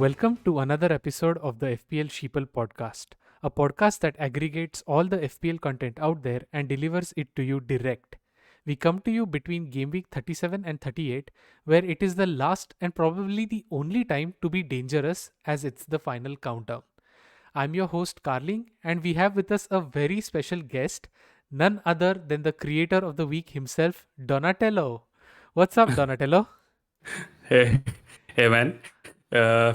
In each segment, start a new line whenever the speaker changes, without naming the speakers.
Welcome to another episode of the FPL Sheeple podcast, a podcast that aggregates all the FPL content out there and delivers it to you direct. We come to you between game week 37 and 38, where it is the last and probably the only time to be dangerous as it's the final countdown. I'm your host, Carling, and we have with us a very special guest, none other than the creator of the week himself, Donatello. What's up, Donatello?
Hey, hey man.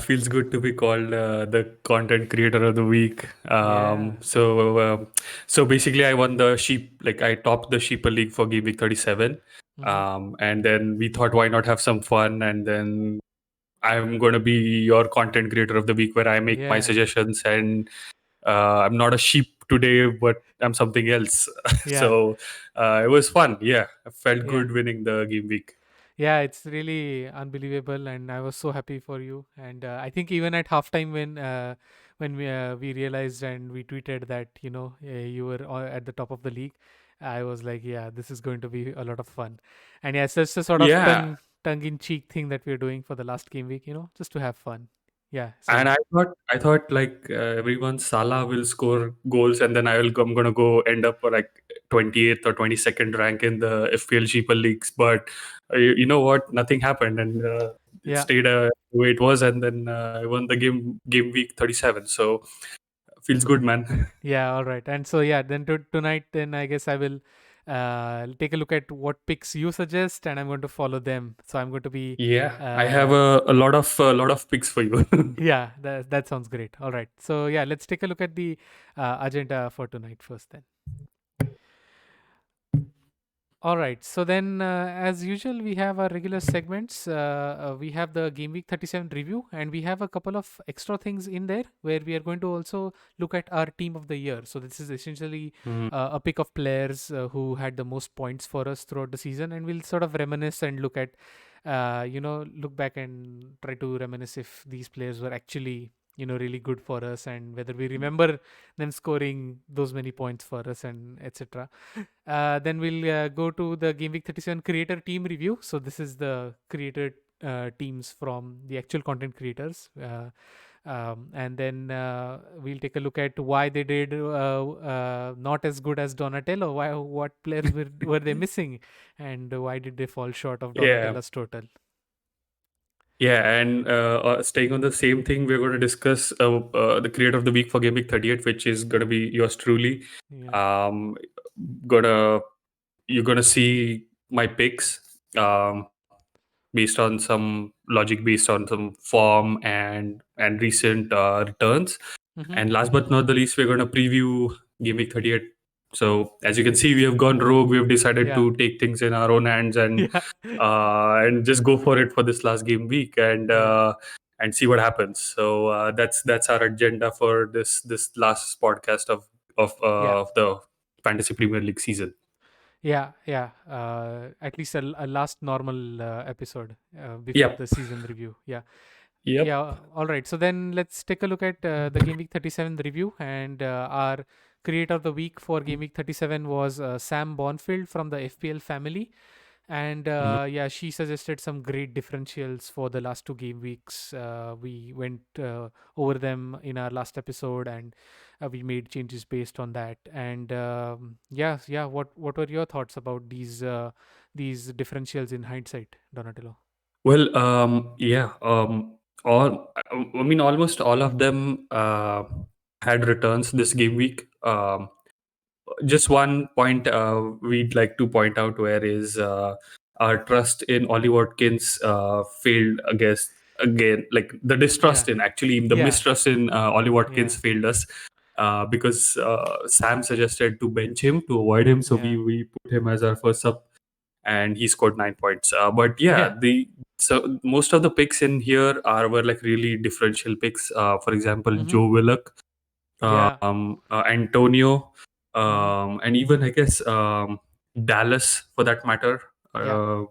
Feels good to be called the content creator of the week.
Yeah.
So basically, I won the sheep. Like I topped the sheeper league for game week 37.
Mm-hmm.
And then we thought, why not have some fun? And then I'm going to be your content creator of the week, where I make my
Yeah.
suggestions. And I'm not a sheep today, but I'm something else.
Yeah.
So it was fun. Yeah, I felt
Yeah.
good winning the game week.
Yeah, it's really unbelievable, and I was so happy for you. And I think even at halftime, when we realized and we tweeted that you were at the top of the league, I was like, yeah, this is going to be a lot of fun. And yeah, it's just a sort of
Yeah.
tongue in cheek thing that we're doing for the last game week, just to have fun. Yeah.
And
So
I thought like everyone Salah will score goals, and then I'm gonna go end up like 28th or 22nd rank in the FPL cheaper leagues. But you know what? Nothing happened, and it
yeah,
stayed the way it was. And then I won the game week 37. So feels good, man.
yeah, all right. And so yeah, then tonight, then I guess I will take a look at what picks you suggest, and I'm going to follow them. So I'm going to be
Yeah, I have
uh,
a lot of picks for you.
yeah, that sounds great. All right. So yeah, let's take a look at the agenda for tonight first then. All right. So then, as usual, we have our regular segments. We have the Game Week 37 review, and we have a couple of extra things in there where we are going to also look at our team of the year. So this is essentially
Mm,
a pick of players who had the most points for us throughout the season, and we'll sort of reminisce and look at, look back and try to reminisce if these players were actually really good for us and whether we remember them scoring those many points for us and etc. Then we'll go to the Game Week 37 creator team review. So this is the creator teams from the actual content creators. And then we'll take a look at why they did not as good as Donatello. What players were they missing, and why did they fall short of
yeah.
Donatello's total?
Yeah, and staying on the same thing, we're going to discuss the creator of the week for Game Week 38, which is going to be yours truly.
Yeah.
Um, gonna You're gonna see my picks based on some logic, based on some form and recent returns.
Mm-hmm.
And last but not the least, we're going to preview Game Week 38. So as you can see, we have gone rogue. We have decided
Yeah.
to take things in our own hands
Yeah.
and just go for it for this last game week
Yeah.
and see what happens. So that's our agenda for this last podcast
Yeah.
of the Fantasy Premier League season.
Yeah, yeah. At least a last normal episode before
Yep.
the season review. Yeah.
Yep.
Yeah, all right. So then let's take a look at the Game Week 37 review. And our creator of the week for Game Week 37 was Sam Bonfield from the FPL family. And
Mhm.
yeah, she suggested some great differentials for the last two game weeks. We went over them in our last episode, and we made changes based on that. And yeah. What were your thoughts about these differentials in hindsight, Donatello?
Well, yeah, I mean, almost all of them had returns this game week. Just one point we'd like to point out where is our trust in Ollie Watkins failed again. Like the
Yeah,
distrust in actually the
yeah,
mistrust in Ollie Watkins
yeah,
failed us because Sam suggested to bench him to avoid him, so
yeah,
we put him as our first sub and he scored 9 points. But yeah,
yeah.
the so most of the picks in here were like really differential picks. For example,
Mm-hmm.
Joe Willock,
Yeah.
Antonio,
Mm-hmm.
and even I guess Dallas for that matter
Yeah. Yeah,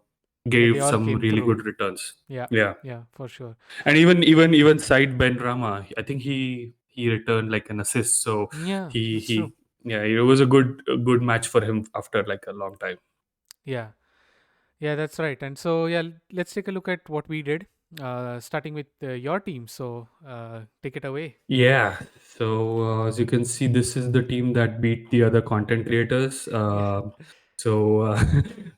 they
gave
all
some
came
really
through.
good returns.
Yeah.
Yeah,
Yeah, for sure.
and even side Ben Rama, I think he returned like an assist. So
Yeah, that's true.
he yeah, it was a good match for him after like a long time.
Yeah. Yeah, that's right. And so, yeah, let's take a look at what we did. starting with your team. So take it away.
Yeah. So as you can see, this is the team that beat the other content creators.
Yeah.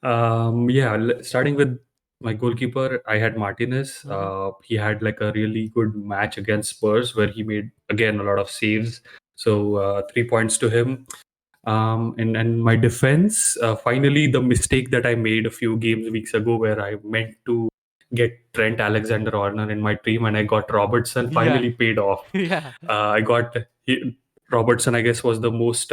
Yeah, starting with my goalkeeper, I had Martinez.
Hmm.
He had like a really good match against Spurs where he made again a lot of saves. So 3 points to him. And my defense, finally, the mistake that I made a few games weeks ago, where I meant to get Trent Alexander-Arnold in my team, and I got Robertson,
Yeah.
finally paid off.
Yeah.
I got Robertson. I guess was the most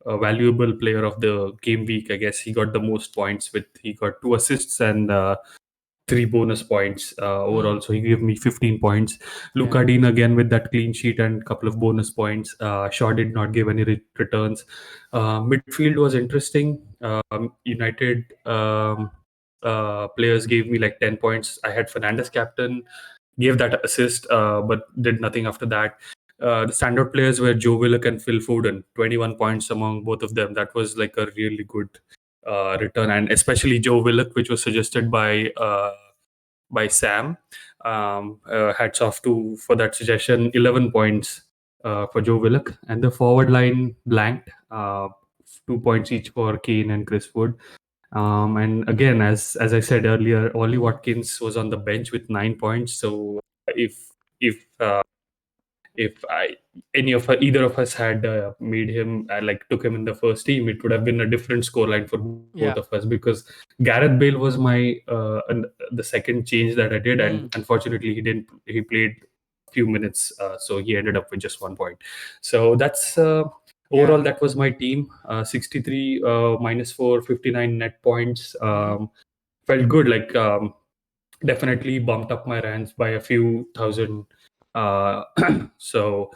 valuable player of the game week. I guess he got the most points with he got 2 assists and 3 bonus points overall.
Mm.
So he gave me 15 points.
Yeah.
Luka Dean again with that clean sheet and couple of bonus points. Shaw did not give any returns. Midfield was interesting. United players gave me like 10 points. I had Fernandez captain, gave that assist, but did nothing after that. The standout players were Joe Willock and Phil Foden, 21 points among both of them. That was like a really good return, and especially Joe Willock, which was suggested by Sam. Hats off to for that suggestion. 11 points for Joe Willock, and the forward line blanked. 2 points each for Kane and Chris Wood. And again, as I said earlier, Ollie
Hmm.
Watkins was on the bench with 9 points. So if if I any of either of us had made him like took him in the first team, it would have been a different scoreline for both
Yeah.
of us because Gareth Bale was my the second change that I did, and
Mm.
unfortunately he didn't. He played a few minutes, so he ended up with just 1 point. So that's overall
Yeah.
that was my team. 63 minus 4, 59 net points.
Hmm.
Felt good. Like definitely bumped up my ranks by a few thousand. Uh, so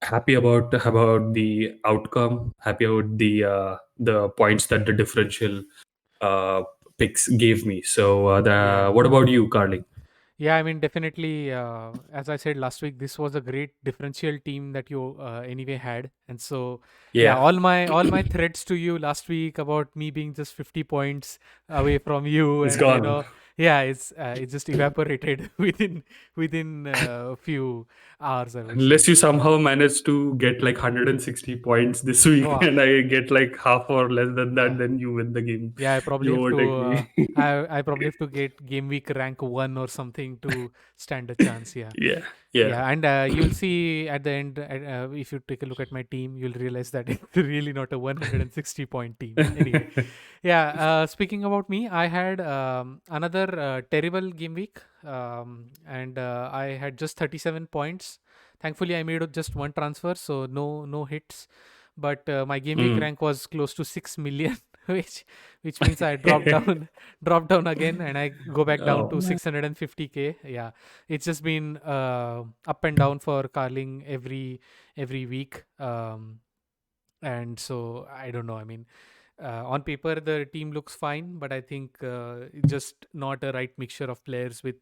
happy about the outcome. Happy about the points that the differential uh, picks gave me. So the
Yeah.
what about you, Carly?
Yeah, I mean, definitely. As I said last week, this was a great differential team that you anyway had, and so yeah,
Yeah,
all my threats to you last week about me being just 50 points away from you,
it's
and
gone.
yeah, it just evaporated within a few hours, I would say.
Unless you somehow manage to get like 160 points this week,
Wow.
and I get like half or less than that,
Yeah.
then you win the game.
Yeah, I probably
You
have to.
overtake me.
I probably have to get game week rank 1 or something to stand a chance. Yeah.
Yeah, yeah.
Yeah, and you'll see at the end, if you take a look at my team, you'll realize that it's really not a 160-point team. Anyway, yeah, speaking about me, I had another terrible game week, and I had just 37 points. Thankfully, I made just one transfer, so no hits. But my game week
Mm.
rank was close to 6 million, which means I dropped down dropped down again, and I go back down
Oh
to
man.
650k. Yeah, it's just been up and down for Carling every week. And so I don't know. I mean, on paper the team looks fine, but I think it's just not a right mixture of players with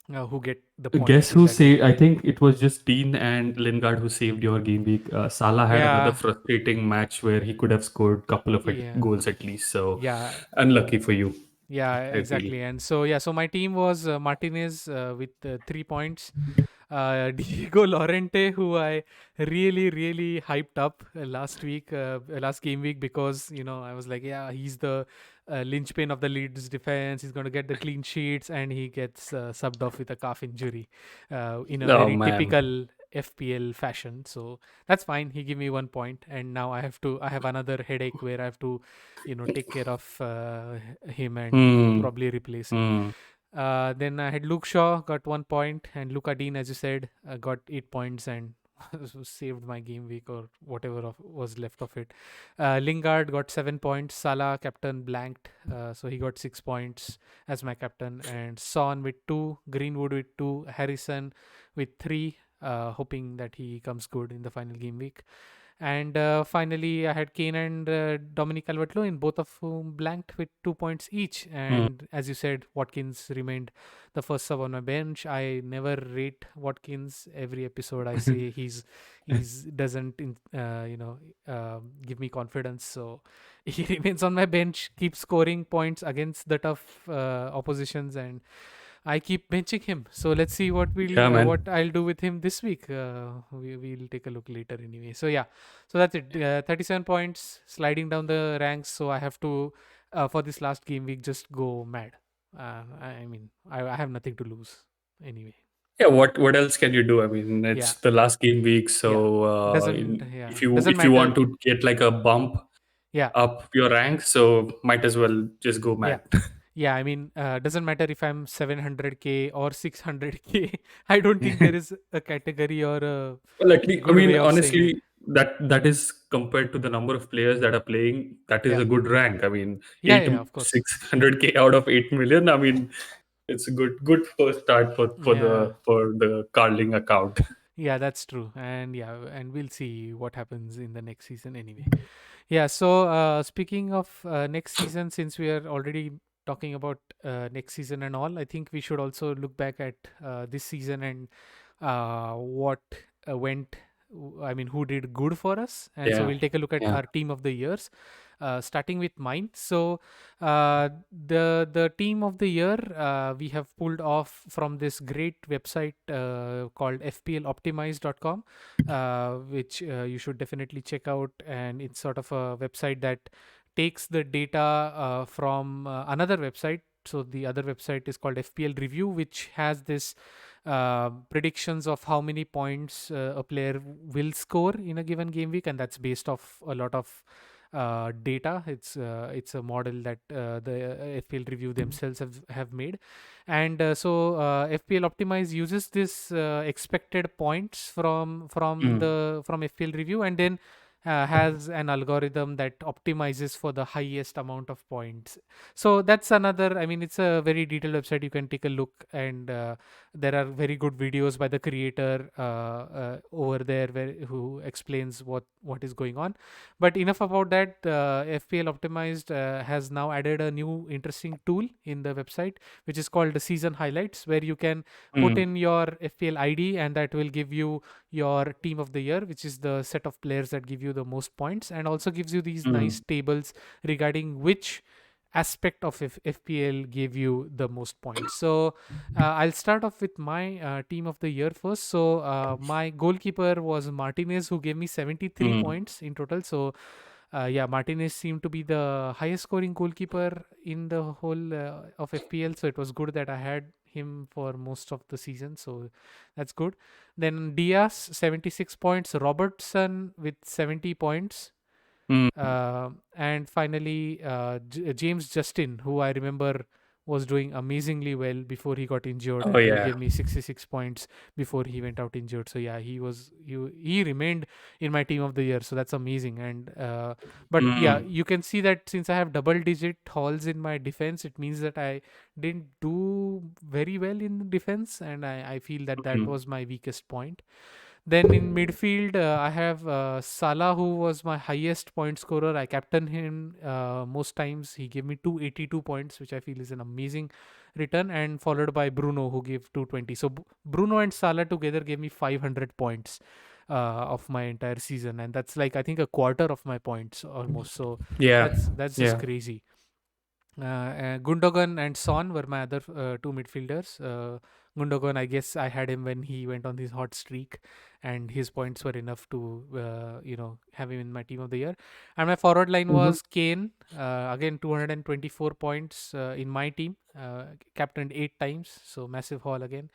who get the
Guess
points which
who
I get.
saved? I think it was just Dean and Lingard who saved your game week. Salah had another
Yeah,
frustrating match where he could have scored couple of
yeah,
goals at least. So
yeah.
unlucky for you,
Yeah,
I feel.
exactly. And so yeah, so my team was Martinez with 3 points. Diego Lorente, who I really hyped up last game week, because I was like, yeah, he's the linchpin of the Leeds defense. He's going to get the clean sheets, and he gets subbed off with a calf injury in a
Oh
very
man.
typical FPL fashion. So that's fine. He gave me 1 point, and now I have another headache where I have to take care of him and
Hmm.
probably replace him.
Hmm.
Then I had Luke Shaw got 1 point, and Luca Dean, as you said, got 8 points and saved my game week or whatever was left of it. Lingard got 7 points. Salah captain blanked, so he got 6 points as my captain, and Son with two, Greenwood with two, Harrison with three. Hoping that he comes good in the final game week. And finally, I had Kane and Dominic Calvert-Lewin, both of whom blanked with 2 points each.
Hmm.
And as you said, Watkins remained the first sub on my bench. I never rate Watkins. Every episode, I say he's doesn't give me confidence. So he remains on my bench, keeps scoring points against the tough oppositions, and I keep benching him. So let's see
Yeah,
what
man.
I'll do with him this week. We'll take a look later anyway. So yeah, so that's it. 37 points, sliding down the ranks. So I have to for this last game week just go mad. I mean, I have nothing to lose anyway.
Yeah, what else can you do? I mean,
Yeah,
it's the last game week,
yeah.
so
Yeah,
if you
doesn't
if you want
matter.
to get like a bump
Yeah,
up your rank, so might as well just go
yeah.
mad.
Yeah, I mean, doesn't matter if I'm 700k or 600k. I don't think there is a category or a
Well, at least, I
good
mean,
way of saying it.
honestly, that is compared to the number of players that are playing, that is
Yeah,
a good rank. I mean,
yeah,
eight
yeah, of course.
600k out of 8 million. I mean, it's a good first start
Yeah,
for the Carling account.
yeah, that's true. And yeah, and we'll see what happens in the next season anyway. Yeah, so speaking of next season, since we are already talking about next season and all, I think we should also look back at this season and what went, I mean, who did good for us. And so
Yeah,
we'll take a look at
yeah.
our team of the years, starting with mine. So the team of the year we have pulled off from this great website called fploptimize.com, which you should definitely check out. And it's sort of a website that takes the data from another website. So the other website is called FPL Review, which has this predictions of how many points a player will score in a given game week, and that's based off a lot of data. It's a model that the FPL Review themselves have made, and so FPL Optimize uses this expected points
Mm,
from FPL Review, and then has an algorithm that optimizes for the highest amount of points. So that's another. I mean, it's a very detailed website. You can take a look, and there are very good videos by the creator over there who explains what is going on. But enough about that. FPL Optimized has now added a new interesting tool in the website, which is called the Season Highlights, where you can put
mm,
in your FPL ID, and that will give you your team of the year, which is the set of players that give you the most points, and also gives you these nice
mm,
tables regarding which aspect of FPL gave you the most points. So I'll start off with my team of the year first. So my goalkeeper was Martinez, who gave me 73
mm,
points in total. So yeah, Martinez seemed to be the highest scoring goalkeeper in the whole of FPL. So it was good that I had him for most of the season. So that's good. Then Diaz, 76 points. Robertson with 70 points.
mm.
And finally, James Justin, who I remember was doing amazingly well before he got injured,
Oh
and he
yeah.
gave me 66 points before he went out injured. So yeah, he remained in my team of the year. So that's amazing. And but yeah,
Mm,
you can see that since I have double digit hauls in my defense, it means that I didn't do very well in defense, and I feel that that
mm.
was my weakest point. Then in midfield, I have Salah, who was my highest point scorer. I captain him most times. He gave me 282 points, which I feel is an amazing return. And followed by Bruno, who gave 220. So Bruno and Salah together gave me 500 points of my entire season, and that's like I think a quarter of my points almost. So
Yeah,
that's just
yeah.
crazy. Gundogan and Son were my other two midfielders. Gundogan, I guess I had him when he went on his hot streak, and his points were enough to, have him in my team of the year. And my forward line
Mhm.
was Kane. Again, 224 points in my team. Captained 8 times, so massive haul again.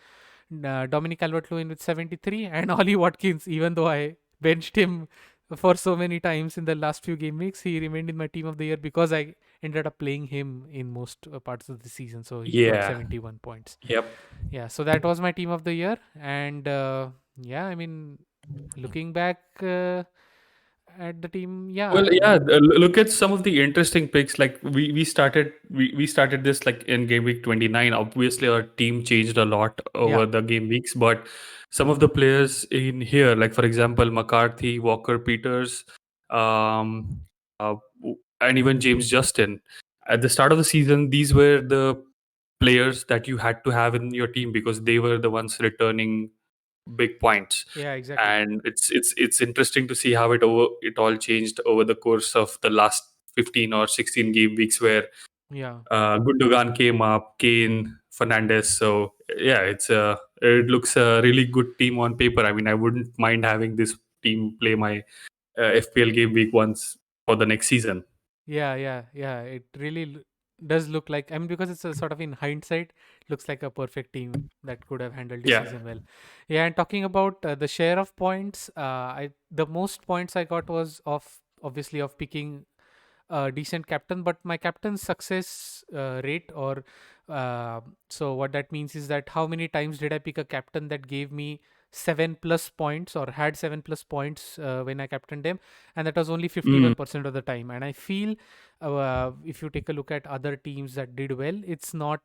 Dominic Calvert-Lewin with 73, and Ollie Watkins. Even though I benched him for so many times in the last few game weeks, he remained in my team of the year because I ended up playing him in most parts of the season. So he got
Yeah.
71 points.
Yep.
Yeah, so that was my team of the year. And yeah, I mean, looking back at the team,
Well,
yeah,
yeah. Look at some of the interesting picks. Like we started this like in game week 29. Obviously, our team changed a lot
yeah,
over the game weeks, but some of the players in here, like for example, McCarthy, Walker, Peters, um, and even James Justin. At the start of the season, these were the players that you had to have in your team because they were the ones returning big points.
yeah, exactly.
And it's interesting to see how it all changed over the course of the last 15 or 16 game weeks where
Yeah,
Gundogan came up, Kane. Fernandez. So yeah, it looks a really good team on paper. I mean, I wouldn't mind having this team play my FPL game week once for the next season.
Yeah, yeah, yeah. It really does look like, I mean, because it's a sort of in hindsight, looks like a perfect team that could have handled the
Yeah.
season well. Yeah, and talking about the share of points, I the most points I got was of obviously of picking a decent captain, but my captain's success rate, or so what that means is that how many times did I pick a captain that gave me 7 plus points or had 7 plus points when I captained them, and that was only
Mm,
51% of the time. And I feel if you take a look at other teams that did well, it's not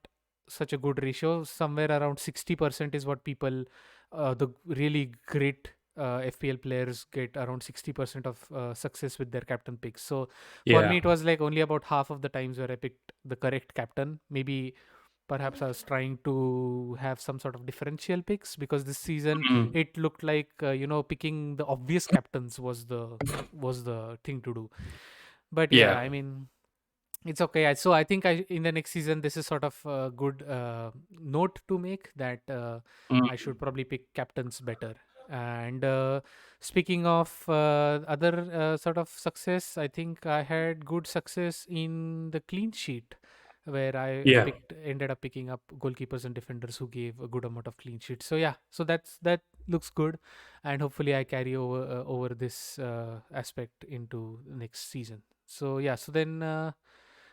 such a good ratio. Somewhere around 60% is what people, the really great FPL players get around 60% of success with their captain picks. So for me,
yeah.
it was like only about half of the times where I picked the correct captain. Maybe perhaps I was trying to have some sort of differential picks, because this season
Mm,
it looked like picking the obvious captains was the thing to do. But yeah,
yeah.
I mean, it's okay. So I think in the next season, this is sort of a good note to make, that I
Mm,
should probably pick captains better. And speaking of other sort of success, I think I had good success in the clean sheet, where I
yeah.
ended up picking up goalkeepers and defenders who gave a good amount of clean sheets. So yeah, so that looks good, and hopefully I carry over this aspect into the next season. So yeah, so then.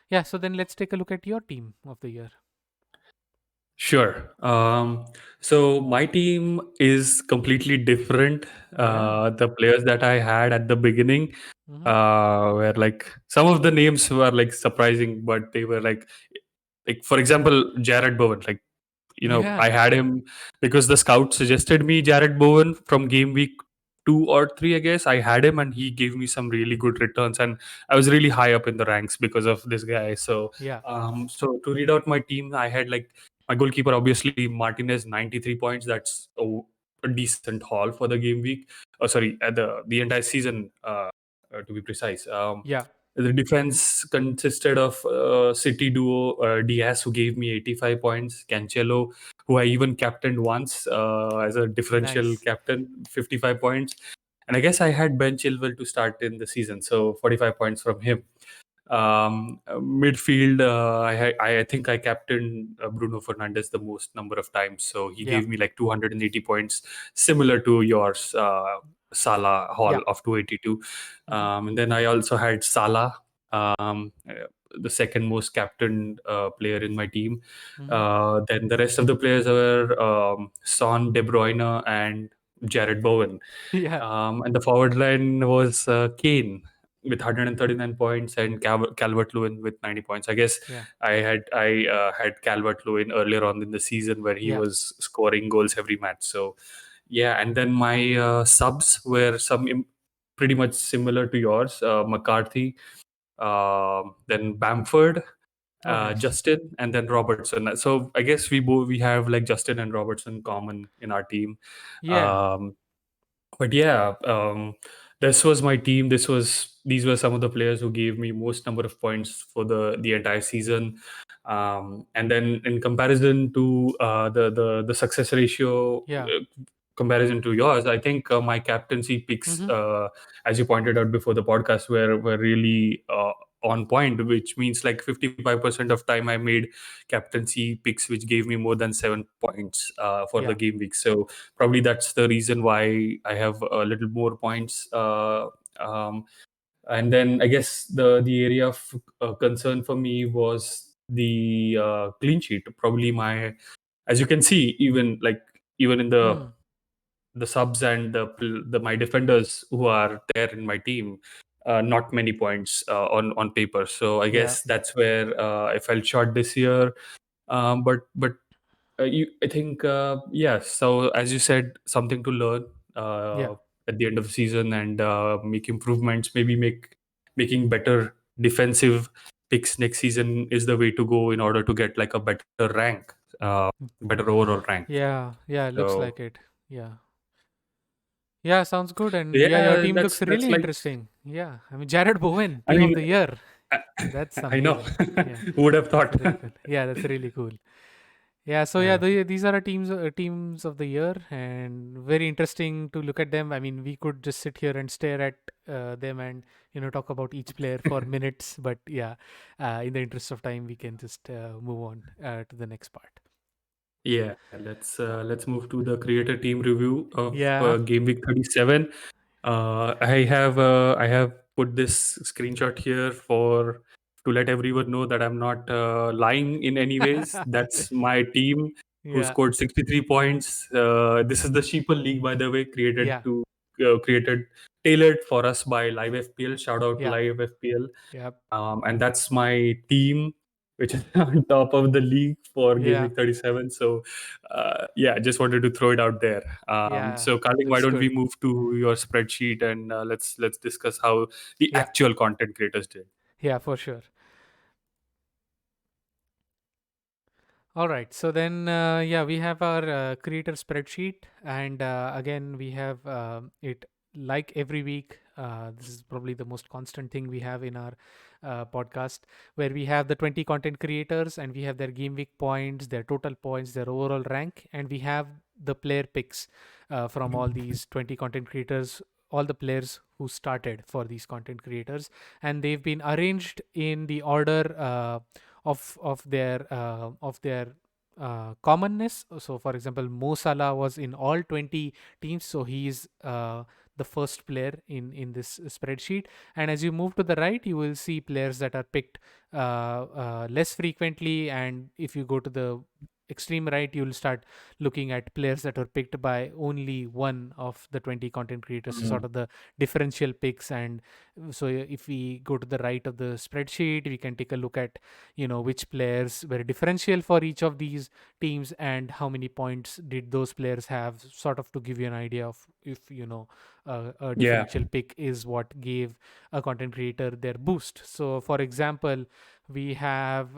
Yeah, so then let's take a look at your team of the year.
Sure. So my team is completely different.
Yeah.
The players that I had at the beginning
Mm-hmm.
were like some of the names were like surprising, but they were like for example, Jared Bowen. Like I
Yeah.
had him because the scout suggested me Jared Bowen from game week 2 or 3, I guess. I had him and he gave me some really good returns, and I was really high up in the ranks because of this guy. So,
Yeah.
so to read out my team, I had like my goalkeeper, obviously Martinez, 93 points. That's a decent haul for the game week. Oh, sorry, the entire season, to be precise.
Yeah.
The defense consisted of City duo Diaz, who gave me 85 points, Cancelo, who I even captained once as a differential
Nice.
captain, 55 points. And I guess I had Ben Chilwell to start in the season, so 45 points from him. Midfield, I think I captained Bruno Fernandes the most number of times, so he
Yeah.
gave me like 280 points, similar to yours, Salah Hall
Yeah.
of 282.
Mm-hmm.
And then I also had Salah, the second most captained player in my team.
Mm-hmm.
Then the rest of the players were Son, De Bruyne, and Jared Bowen.
Yeah.
And the forward line was Kane with 139 points and Calvert Lewin with 90 points. I guess
Yeah.
I had Calvert Lewin earlier on in the season where he
Yeah.
was scoring goals every match. So yeah, and then my subs were pretty much similar to yours. McCarthy, then Bamford,
Oh, nice.
Justin, and then Robertson. So I guess we have like Justin and Robertson common in our team.
Yeah.
Um, but yeah, this was my team. These were some of the players who gave me most number of points for the entire season. And then in comparison to the success ratio,
Yeah.
comparison to yours, I think my captaincy picks,
Mm-hmm.
as you pointed out before the podcast, were really on point, which means like 55% of time I made captaincy picks, which gave me more than 7 points for the
Yeah.
game week. So probably that's the reason why I have a little more points. Um, and then I guess the area of concern for me was the clean sheet. Probably as you can see, even in
Mm.
the subs and the my defenders who are there in my team, not many points on paper. So I
Yeah.
guess that's where I fell short this year. But I think, yeah. So as you said, something to learn
Yeah.
uh, at the end of the season and make improvements. Maybe making better defensive picks next season is the way to go in order to get like a better rank, better overall rank.
Yeah. Yeah. Looks
So
like it. Yeah. Yeah. Sounds good. And yeah, your
yeah,
team looks
that's
really
like,
interesting. Yeah. I mean, Jared Bowen,
I
team of
mean,
the year.
I,
That's
I know.
amazing. Yeah.
Who would have
That's
thought?
really cool. Yeah. That's really cool. Yeah, so yeah,
Uh,
these are our teams of the year, and very interesting to look at them. I mean, we could just sit here and stare at them and talk about each player for minutes, but yeah, in the interest of time, we can just move on to the next part.
yeah, let's move to the creator team review of
Yeah.
game week 37. I have put this screenshot here for to let everyone know that I'm not lying in any ways. That's my team who
Yeah.
scored 63 points. This is the Sheeple League, by the way,
Yeah.
created tailored for us by Live FPL. Shout out to
Yeah.
Live FPL.
Yeah.
And that's my team, which is on top of the league for game
Yeah.
week 37. So, yeah, just wanted to throw it out there.
Yeah.
So, Carling, why
That's
don't we
good.
move to your spreadsheet and let's discuss how the
Yeah.
actual content creators did.
Yeah, for sure. All right. So then, yeah, we have our creator spreadsheet, and again, we have it like every week. This is probably the most constant thing we have in our podcast, where we have the 20 content creators, and we have their game week points, their total points, their overall rank, and we have the player picks from all these 20 content creators, all the players who started for these content creators, and they've been arranged in the order. Of their commonness. So, for example, Mo Salah was in all 20 teams, so he is the first player in this spreadsheet. And as you move to the right, you will see players that are picked less frequently. And if you go to the extreme right, you'll start looking at players that are picked by only one of the 20 content creators, so sort
Mm.
of the differential picks. And so if we go to the right of the spreadsheet, we can take a look at which players were differential for each of these teams and how many points did those players have, sort of to give you an idea of if a
Yeah.
differential pick is what gave a content creator their boost. So for example, we have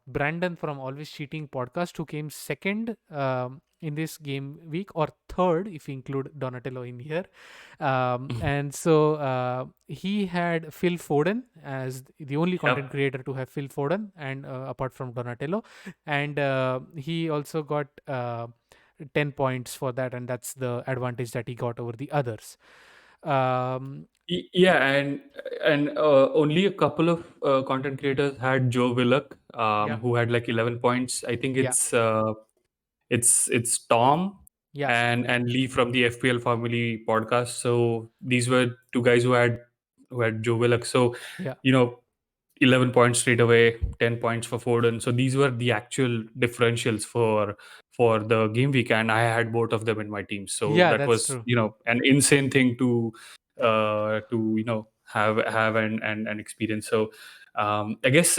Brandon from Always Cheating podcast, who came second in this game week, or third if you include Donatello in here. And so he had Phil Foden as the only content
Yep.
creator to have Phil Foden, and apart from Donatello, and he also got 10 points for that, and that's the advantage that he got over the others.
Yeah, and only a couple of content creators had Joe Willock,
Yeah.
who had like 11 points. I think
Yeah.
it's Tom
Yeah.
and Lee from the FPL Family podcast. So these were two guys who had Joe Willock. So
Yeah.
you know 11 points straight away, 10 points for Foden. So these were the actual differentials for the game week, and I had both of them in my team. So
Yeah,
that
that's
was
true.
an insane thing to have and experience. So I guess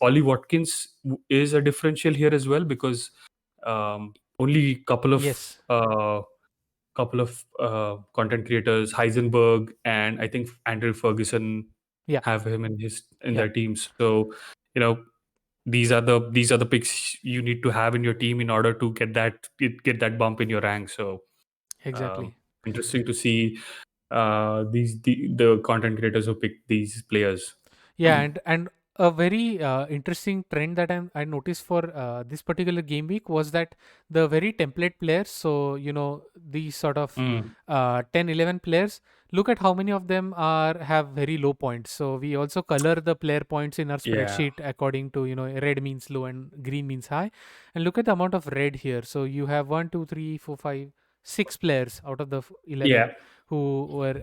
Ollie Watkins is a differential here as well because only
Yes.
couple of content creators, Heisenberg and I think Andrew Ferguson,
Yeah.
have him in
Yeah.
their teams. So you know these are the picks you need to have in your team in order to get that bump in your rank. So um,
Exactly.
interesting to see the content creators who pick these players.
Yeah, and a very interesting trend that I noticed for this particular game week was that the very template players, so these sort of
Mm,
10, 11 players, look at how many of them are have very low points. So we also color the player points in our
yeah,
spreadsheet according to red means low and green means high, and look at the amount of red here. So you have 1, 2, 3, 4, 5, 6 players out of the 11
yeah.
who were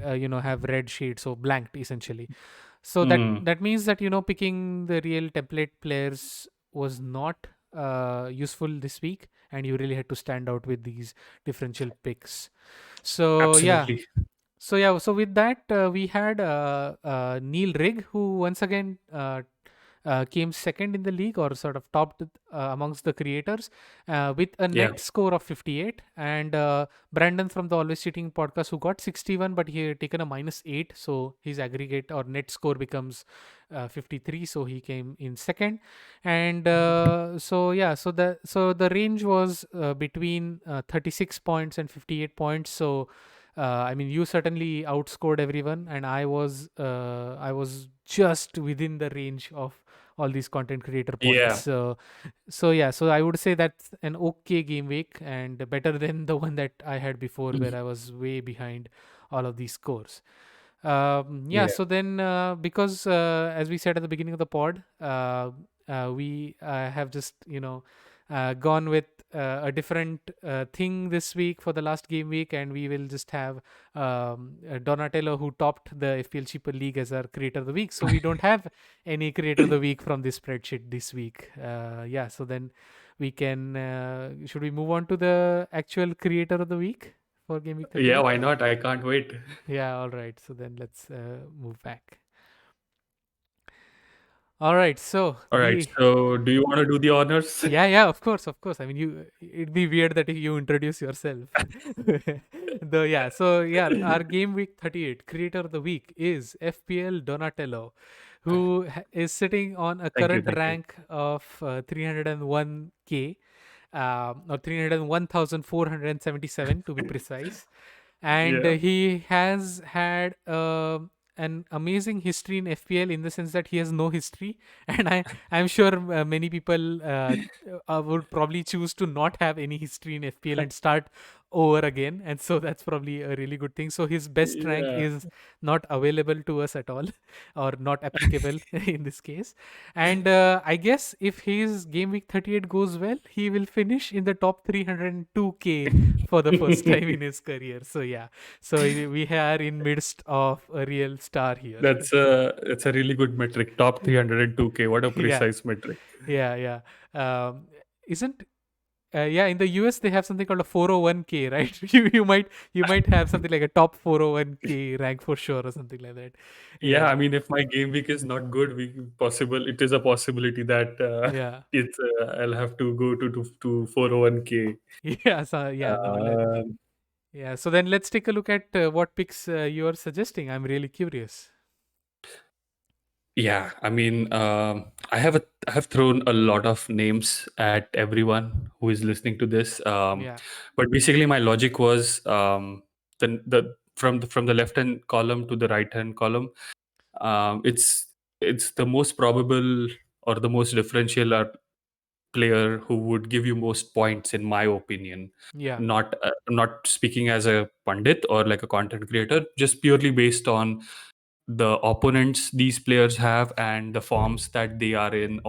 have red shades, so blanked essentially. So that
Mm,
that means that picking the real template players was not useful this week, and you really had to stand out with these differential picks. So yeah,
absolutely.
so with that, we had Neil Rigg, who once again came second in the league, or sort of topped amongst the creators with a
Yeah.
net score of 58. And Brandon from the Always Cheating podcast, who got 61, but he had taken a -8, so his aggregate or net score becomes 53, so he came in second. And so yeah, so the range was between 36 points and 58 points. So I mean, you certainly outscored everyone, and I was just within the range all these content creator points.
Yeah.
So yeah, so I would say that's an okay game week and better than the one that I had before, where I was way behind all of these scores. Yeah,
Yeah.
so then because as we said at the beginning of the pod, we have just gone with a different thing this week for the last game week, and we will just have Donatello, who topped the FPL Cheaper League, as our creator of the week. So we don't have any creator of the week from this spreadsheet this week. Yeah, so then we can should we move on to the actual creator of the week for game week
Yeah,
38?
why not? I can't wait.
Yeah, all right. So then let's move back. All right. So
All right.
the
So, do you want to do the honors?
yeah, yeah, of course, of course. I mean, it'd be weird that if you introduce yourself. The yeah. So yeah, our game week 38 creator of the week is FPL Donatello, who is sitting on a
Thank you.
current
Thank you.
rank of 301k, or 301,477 to be precise. And
Yeah.
he has had an amazing history in FPL, in the sense that he has no history, and I'm sure many people would probably choose to not have any history in FPL and start over again, and so that's probably a really good thing. So his best rank
Yeah.
is not available to us at all, or not applicable in this case. And I guess if his game week 38 goes well, he will finish in the top 302k for the first time in his career. So yeah, so we are in midst of a real star here.
That's a really good metric. Top 302K. What a
Yeah,
precise metric.
yeah, yeah. Isn't yeah, in the US they have something called a 401k, right? You might have something like a top 401k rank for sure, or something like that.
Yeah,
Yeah,
I mean, if my game week is not good, it is a possibility that
yeah,
I'll have to go to 401k.
yeah. So yeah, no,
Um,
yeah. So then let's take a look at what picks you are suggesting. I'm really curious.
yeah, I mean, I have thrown a lot of names at everyone who is listening to this.
Yeah,
But basically, my logic was the from the left hand column to the right hand column. Um, it's it's the most probable or the most differential player who would give you most points, in my opinion.
yeah,
Not I'm not speaking as a pundit or like a content creator, just purely based on the opponents these players have and the forms that they are in,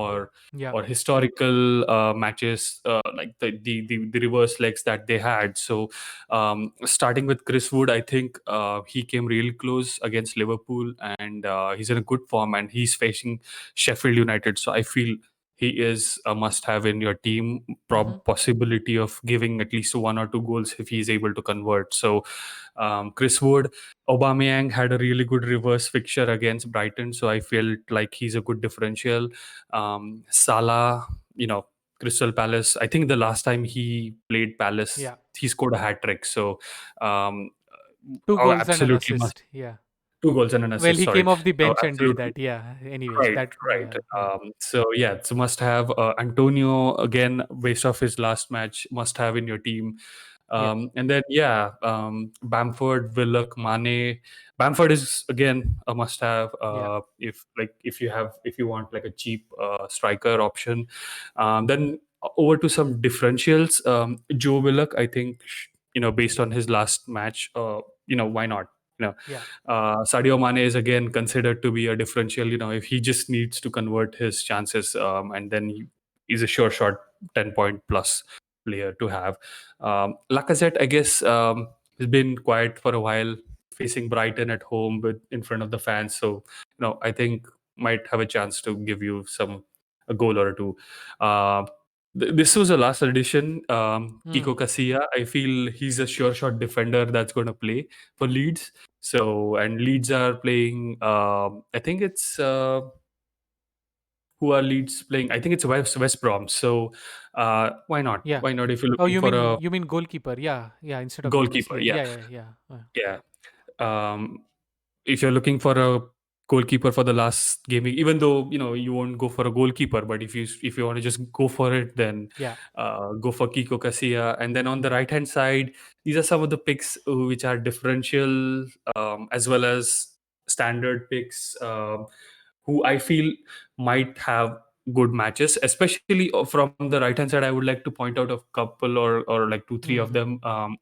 yeah.
or historical matches, like the reverse legs that they had. So starting with Chris Wood, I think he came really close against Liverpool, and he's in a good form, and he's facing Sheffield United. So I feel he is a must have in your team.
Mm-hmm.
Possibility of giving at least one or two goals if he's able to convert. So Chris Wood. Aubameyang had a really good reverse fixture against Brighton, so I felt like he's a good differential. Salah, you know, Crystal Palace. I think the last time he played Palace,
Yeah.
he scored a hat trick. So, um,
Two
oh,
goals and an
absolutely must.
assist. Yeah.
Two goals and an
Well,
assist.
he
Sorry.
came off the
Oh,
bench and did
absolutely.
that. Yeah. Anyways,
Right,
that
right.
yeah, yeah,
So yeah, it's a must have. Antonio, again, based off his last match, must have in your team.
yeah,
And then yeah, Bamford, Willock, Mane. Bamford is again a must have.
yeah,
If you want like a cheap striker option. Then over to some differentials. Joe Willock, I think, based on his last match, why not? You know,
yeah.
Sadio Mane is again considered to be a differential. If he just needs to convert his chances, and then he's a sure shot 10-point plus player to have. Lacazette, I guess, has been quiet for a while, facing Brighton at home with in front of the fans. So, I think might have a chance to give you a goal or two. Uh, this was a last edition. Kiko
Mm,
Casilla, I feel he's a sure shot defender that's going to play for Leeds. So, and Leeds are playing. I think it's who are Leeds playing? I think it's West Brom. So, why not?
yeah.
Why not if you're
Oh,
looking
you
for
mean
a
you mean goalkeeper? Yeah, yeah. Instead of
goalkeeper?
defensive,
Yeah,
yeah, yeah, yeah.
yeah. Um, if you're looking for a goalkeeper for the last gaming, even though you won't go for a goalkeeper, but if you want to just go for it, then
Yeah,
go for Kiko Casilla. And then on the right hand side, these are some of the picks which are differential, as well as standard picks. who I feel might have good matches, especially from the right hand side. I would like to point out a couple, or like two, three of
Mm-hmm.
them.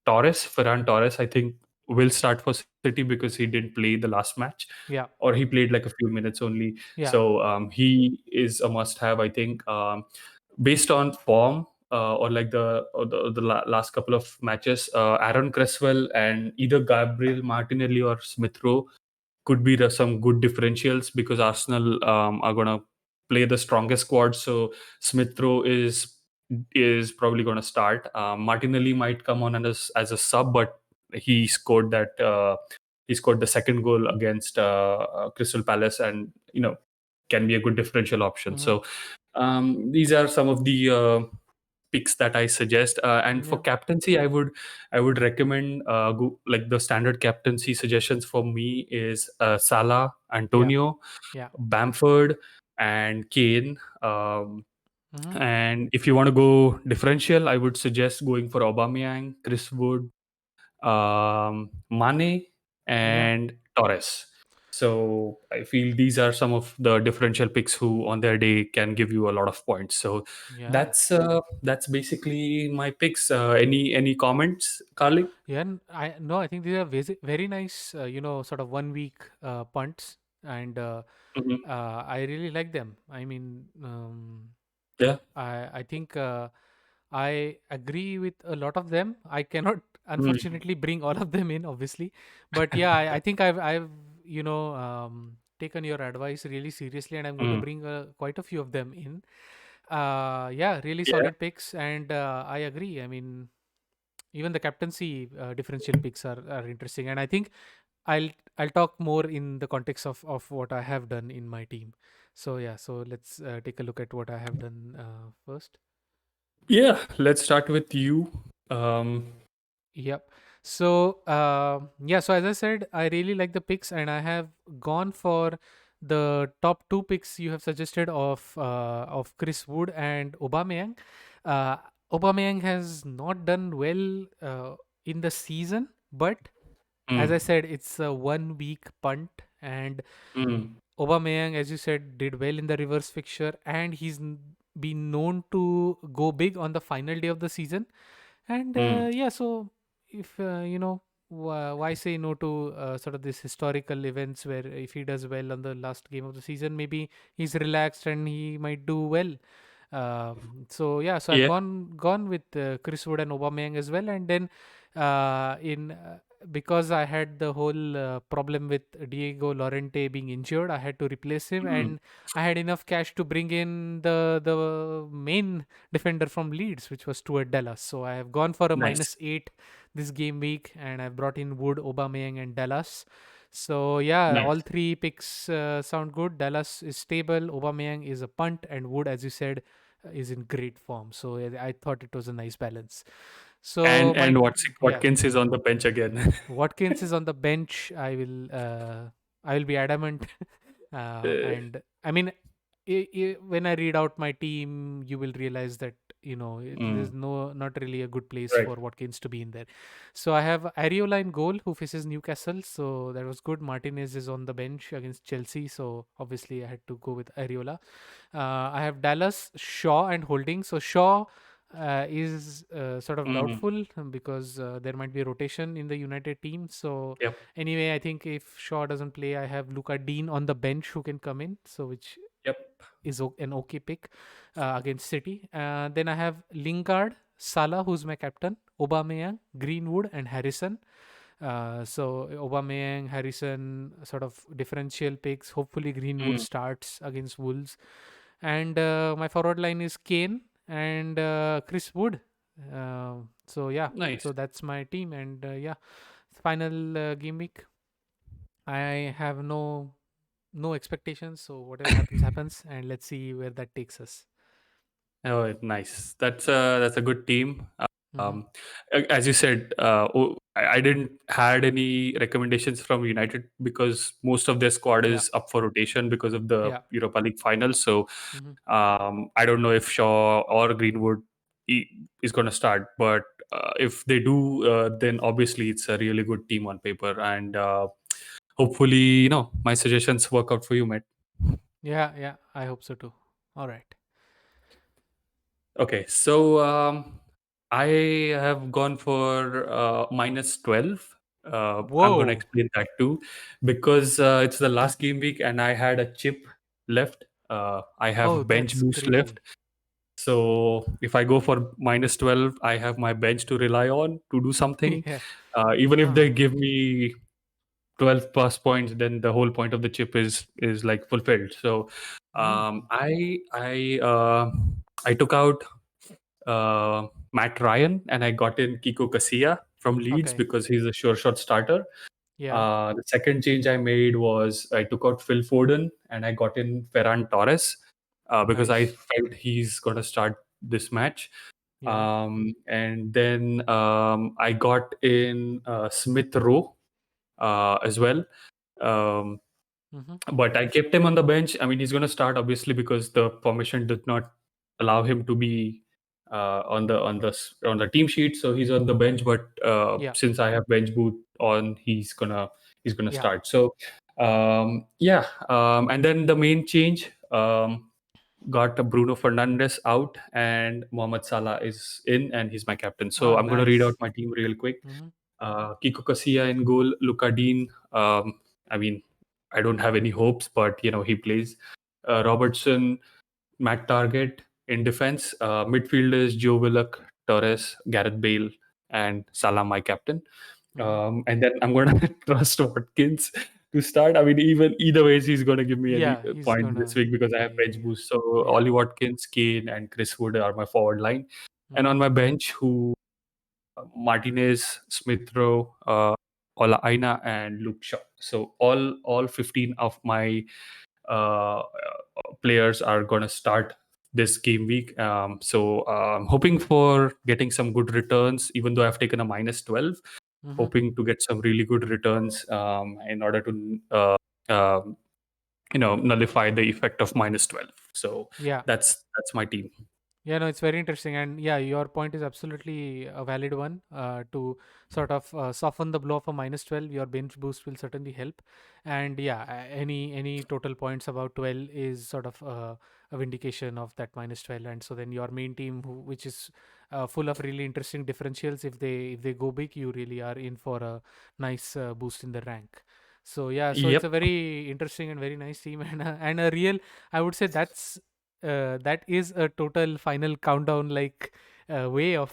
Ferran Torres, I think, will start for City because he didn't play the last match,
Yeah.
or he played like a few minutes only.
Yeah.
So he is a must have, I think, based on form. Or like the last couple of matches, Aaron Cresswell and either Gabriel Martinelli or Smith Rowe could be some good differentials, because Arsenal are gonna play the strongest squad. So Smith Rowe is probably gonna start. Martinelli might come on as a sub, but he scored that. He scored the second goal against Crystal Palace, and can be a good differential option.
Mm-hmm.
So these are some of the picks that I suggest. And for
Yeah.
captaincy, I would recommend like the standard captaincy suggestions for me is Salah,
Yeah.
Antonio,
Yeah.
Bamford, and Kane.
Mm-hmm.
And if you want to go differential, I would suggest going for Aubameyang, Chris Wood, Mane,
Yeah.
and Torres. So I feel these are some of the differential picks who, on their day, can give you a lot of points. So
Yeah.
that's basically my picks. Any comments, Carly?
Yeah. And I no, I think these are very nice, sort of 1 week punts, and
Hmm.
I really like them. I mean,
Yeah.
I think I agree with a lot of them. I cannot
Mm.
unfortunately bring all of them in, obviously, but yeah, I think I've taken your advice really seriously, and I'm going to
Mm.
bring quite a few of them in. Yeah, really
Yeah.
solid picks, and I agree. I mean, even the captaincy differential picks are interesting, and I think I'll I'll talk more in the context of what I have done in my team. So yeah, so let's take a look at what I have done first.
Yeah. Let's start with you. Um,
Yep. So yeah, so as I said, I really like the picks, and I have gone for the top two picks you have suggested of Chris Wood and Aubameyang. Uh, Aubameyang has not done well in the season, but as I
mm.
said, it's a 1 week punt, and
Mm.
Aubameyang, as you said, did well in the reverse fixture, and been known to go big on the final day of the season. And
Mm.
yeah, so if why say no to sort of this historical events where if he does well on the last game of the season, maybe he's relaxed and he might do well. So yeah, so I've
Yeah.
gone with Chris Wood and Aubameyang as well, and then in because I had the whole problem with Diego Lorente being injured, I had to replace him,
Mm.
and I had enough cash to bring in the main defender from Leeds, which was Stuart Dallas. So I have gone for a
Nice.
-8 this game week, and I've brought in Wood, Aubameyang, and Dallas. So yeah, all
Nice.
three picks sound good. Dallas is stable, Aubameyang is a punt, and Wood, as you said, is in great form. So I thought it was a nice balance. So
And
yeah,
Watkins is on the bench again.
Watkins is on the bench. I will be adamant. And I mean, when I read out my team, you will realize that there's
Mm.
not really a good place
Right.
for Watkins to be in there. So I have Areola in goal, who faces Newcastle. So that was good. Martinez is on the bench against Chelsea. So obviously I had to go with Areola. I have Dallas, Shaw, and Holding. So Shaw is sort of
Mm.
doubtful because there might be rotation in the United team. So
Yep.
anyway, I think if Shaw doesn't play, I have Luca Dean on the bench who can come in. So which
Yep.
is an okay pick against City. Then I have Lingard, Salah, who's my captain, Aubameyang, Greenwood, and Harrison. So Aubameyang, Harrison, sort of differential picks. Hopefully Greenwood
Mm.
starts against Wolves, and my forward line is Kane and Chris Wood. So yeah, so
Nice.
that's my team, and yeah, final game week. I have no expectations, so whatever happens happens, and let's see where that takes us.
Oh, nice. That's a good team.
Hmm.
Um, as you said, I didn't had any recommendations from United because most of their squad
Yeah,
is up for rotation because of the
yeah.
Europa League final. So
Hmm.
I don't know if Shaw or Greenwood is going to start, but if they do, then obviously it's a really good team on paper, and hopefully, my suggestions work out for you, mate.
Yeah, yeah, I hope so too. All right.
Okay, so I have gone for minus 12. I'm going to
Whoa.
explain that too because it's the last game week and I had a chip left. I
Oh,
have bench
that's
boost left.
crazy.
So if I go for minus 12, I have my bench to rely on to do something.
Yeah.
Even if they
Ah.
give me 12 plus points, then the whole point of the chip is like fulfilled. So
Mm.
I took out Matt Ryan and I got in Kiko Casilla from Leeds
Okay.
because he's a sure shot starter.
Yeah.
The second change I made was I took out Phil Foden and I got in Ferran Torres because I
Nice.
felt he's going to start this match.
Yeah.
And then I got in Smith Rowe as well. Um,
Mm-hmm.
but I kept him on the bench. I mean, he's going to start obviously because the formation did not allow him to be on the team sheet, so he's on the bench. But
Yeah.
since I have bench boot on, he's gonna
Yeah.
start. So yeah, and then the main change got Bruno Fernandes out and Mohamed Salah is in, and he's my captain. So
Ah,
I'm gonna read out
nice.
my team real quick.
Mm-hmm.
Kiko Casilla in goal, Luka Dean. I mean, I don't have any hopes, but he plays. Robertson, Matt Target in defense. Midfielders Joe Willock, Torres, Gareth Bale, and Salah, my captain.
Mm-hmm.
And then I'm going to trust Watkins to start. I mean, even either ways, he's going to give me any
Yeah, he's
point this
gonna
week because I have bench
be.
boost. So
Yeah.
Ollie Watkins, Kane, and Chris Wood are my forward line. And
Mm-hmm.
on my bench, who Martinez, Smith Rowe, Ola Aina, and Luke Shaw. So all 15 of my players are going to start this game week. So I'm hoping for getting some good returns, even though I've taken a minus 12,
Mm-hmm.
hoping to get some really good returns in order to, um, nullify the effect of minus 12. So
Yeah.
that's my team.
Yeah, no, it's very interesting, and yeah, your point is absolutely a valid one. To sort of soften the blow of a -12, your bench boost will certainly help, and yeah, any total points about 12 is sort of a vindication of that -12, and so then your main team, which is full of really interesting differentials, if they go big, you really are in for a nice boost in the rank. So yeah, so it's a
Yep.
very interesting and very nice team, and a real, I would say that is a total final countdown like way of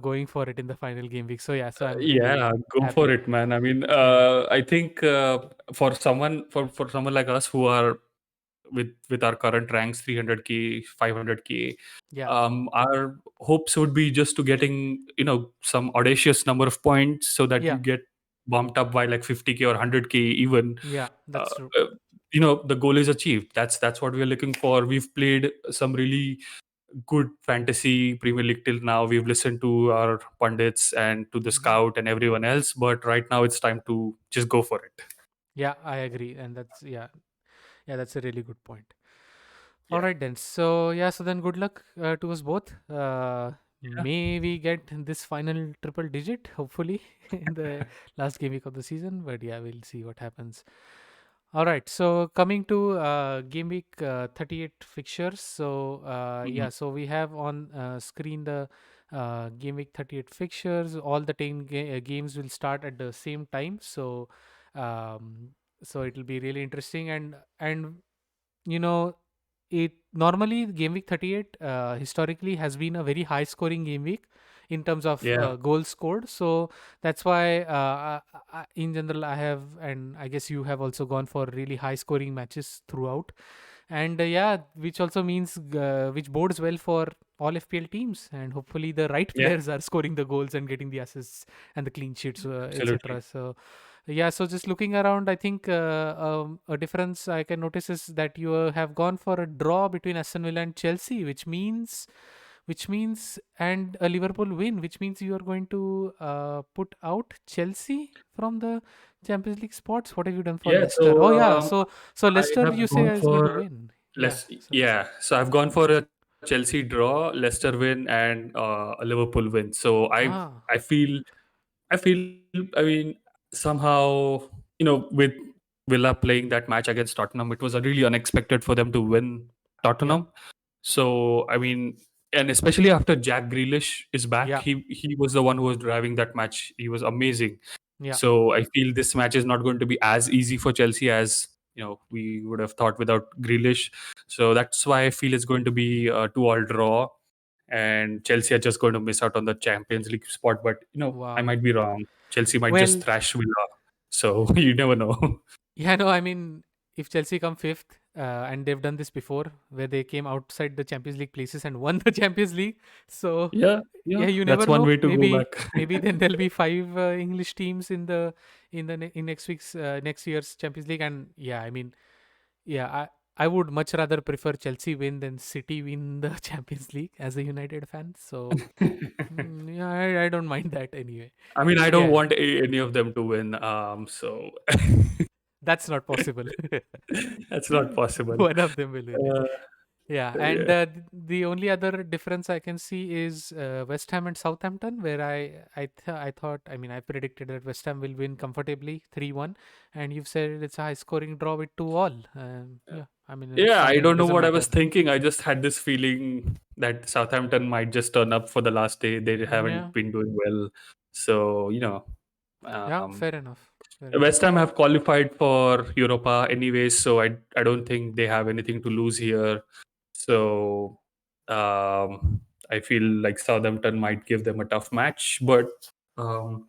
going for it in the final game week. So yeah, so I'm really
Yeah, go for
happy.
it, man. I mean,
Yeah,
I think for someone like us who are with our current ranks 300k 500k,
yeah,
our hopes would be just to getting some audacious number of points so that you
yeah,
get bumped up by like 50k or 100k even.
yeah,
uh,
that's true.
uh, the goal is achieved. That's what we're looking for. We've played some really good fantasy Premier League till now. We've listened to our pundits and to the
Hmm.
scout and everyone else, but right now it's time to just go for it.
Yeah, I agree, and that's yeah, yeah, that's a really good point. All
Yeah.
right then. So yeah, so then good luck to us both.
Yeah.
May we get this final triple digit, hopefully, in the last game week of the season. But yeah, we'll see what happens. All right. So coming to game week 38 fixtures. So
Mhm.
yeah, so we have on screen the game week 38 fixtures. All the 10 games will start at the same time. Um, so it'll be really interesting, and you know it normally game week 38 historically has been a very high scoring game week in terms of
Yeah.
goals scored. So that's why in general I have, and I guess you have also gone for really high scoring matches throughout. And yeah, which also means which bodes well for all FPL teams, and hopefully the right
Yeah.
players are scoring the goals and getting the assists and the clean sheets,
Absolutely.
etc. So yeah, so just looking around, I think a difference I can notice is that you have gone for a draw between Aston Villa and Chelsea, which means and a Liverpool win, which means you are going to put out Chelsea from the Champions League spots. What have you done for
Yeah.
Leicester? Oh yeah, so
I
Leicester
have
you say
gone
is going to
for
win. Yeah,
less.
so
Yeah. So I've gone for a Chelsea draw, Leicester win, and a Liverpool win. So
ah
I feel I feel I mean somehow with Villa playing that match against Tottenham, it was really unexpected for them to win
Yeah.
Tottenham. So I mean, and especially after Jack Grealish is back,
Yeah.
he was the one who was driving that match. He was amazing.
Yeah.
So I feel this match is not going to be as easy for Chelsea as we would have thought without Grealish. So that's why I feel it's going to be a 2-all draw, and Chelsea are just going to miss out on the Champions League spot. But I
Wow.
might be wrong. Chelsea might just
Well,
thrash Villa. So you never know.
yeah, no, I mean, if Chelsea come fifth, and they've done this before, where they came outside the Champions League places and won the Champions League, so
Yeah,
yeah,
yeah,
you never
that's one
know.
way to go back.
Maybe then there'll be five English teams in in next week's next year's Champions League, and yeah, I mean, yeah, I would much rather prefer Chelsea win than City win the Champions League as a United fan. So yeah, I don't mind that anyway.
I mean, I don't
Yeah,
want any of them to win. So
that's not possible.
that's not possible.
One of them will win it.
Uh,
Yeah, and
yeah,
the only other difference I can see is West Ham and Southampton, where I thought, I mean, I predicted that West Ham will win comfortably 3-1, and you've said it's a high scoring draw with 2-all.
yeah.
Yeah, I mean, it's
Yeah, I
fine. It
don't know
doesn't
what I
matter.
was thinking. I just had this feeling that Southampton might just turn up for the last day. They
Yeah,
haven't been doing well. So,
yeah,
um,
fair enough. Fair enough.
West Ham have qualified for Europa anyways, so I don't think they have anything to lose here. So I feel like Southampton might give them a tough match, but um,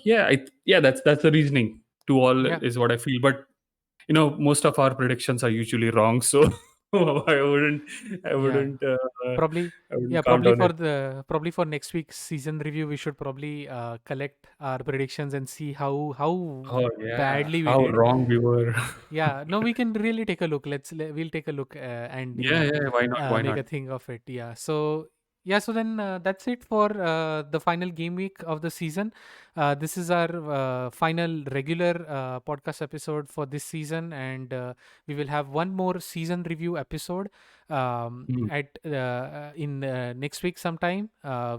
yeah, that's the reasoning. 2-all
Yeah,
is what I feel, but most of our predictions are usually wrong, so I wouldn't, I
yeah.
wouldn't, uh,
Probably,
I
yeah,
wouldn't count on it.
probably for next week's season review, we should probably collect our predictions and see how
Oh yeah,
badly we
how
did.
wrong we were.
Yeah, no, we can really take a look. We'll take a look, and
Yeah, yeah, why not? Why
make
not?
a thing of it. Yeah. So yeah, so then that's it for the final game week of the season. This is our final regular podcast episode for this season, and we will have one more season review episode
Mm,
at in next week sometime.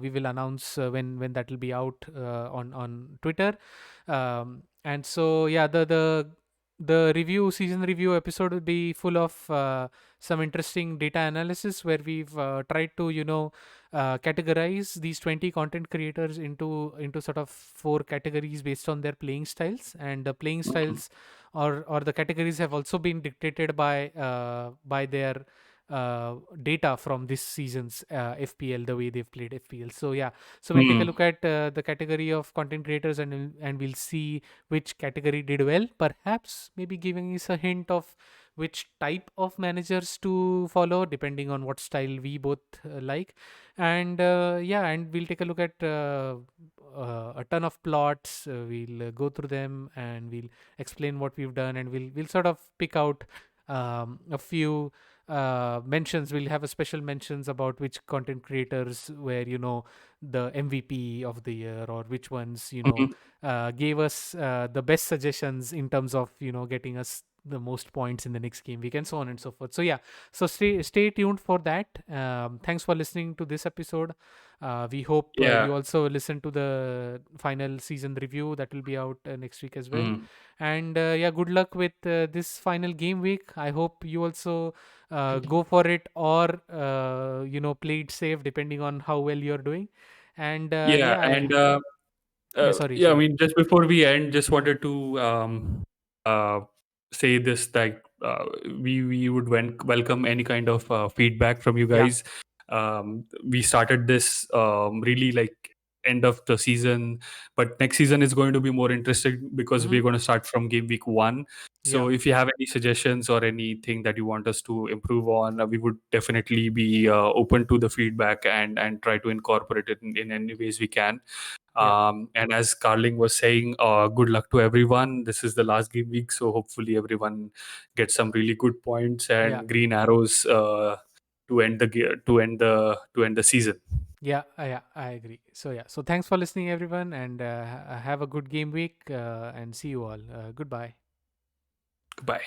We will announce when that will be out on Twitter. And so yeah, the review season review episode will be full of some interesting data analysis, where we've tried to categorize these 20 content creators into sort of four categories based on their playing styles, and the playing
mm,
styles or the categories have also been dictated by their data from this season's FPL, the way they've played FPL. So yeah, so we'll take a
mm.
look at the category of content creators, and we'll see which category did well, perhaps maybe giving us a hint of which type of managers to follow depending on what style we both like. And yeah, and we'll take a look at a ton of plots. We'll go through them, and we'll explain what we've done, and we'll sort of pick out a few mentions. We'll have a special mentions about which content creators were the MVP of the year, or which ones
Mhm.
gave us the best suggestions in terms of getting us the most points in the next game week, and so on and so forth. So yeah, so stay tuned for that. Thanks for listening to this episode. We hope
Yeah.
you also listen to the final season review that will be out next week as well.
Mm.
And yeah, good luck with this final game week. I hope you also go for it, or play it safe depending on how well you're doing. And
Yeah,
yeah,
and
yeah, sorry,
yeah, I
sorry.
mean, just before we end, just wanted to uh, say this, like we would welcome any kind of feedback from you
Yeah.
guys. We started this really like end of the season, but next season is going to be more interesting because
Hmm.
we're going to start from game week 1.
Yeah.
So if you have any suggestions or anything that you want us to improve on, we would definitely be open to the feedback and try to incorporate it in any ways we can.
Yeah.
And as Carling was saying, good luck to everyone. This is the last game week, so hopefully everyone gets some really good points
Yeah.
and green arrows to end the to end the season.
Yeah. Yeah, I agree. So yeah, so thanks for listening, everyone, and have a good game week, and see you all. Goodbye.
Goodbye.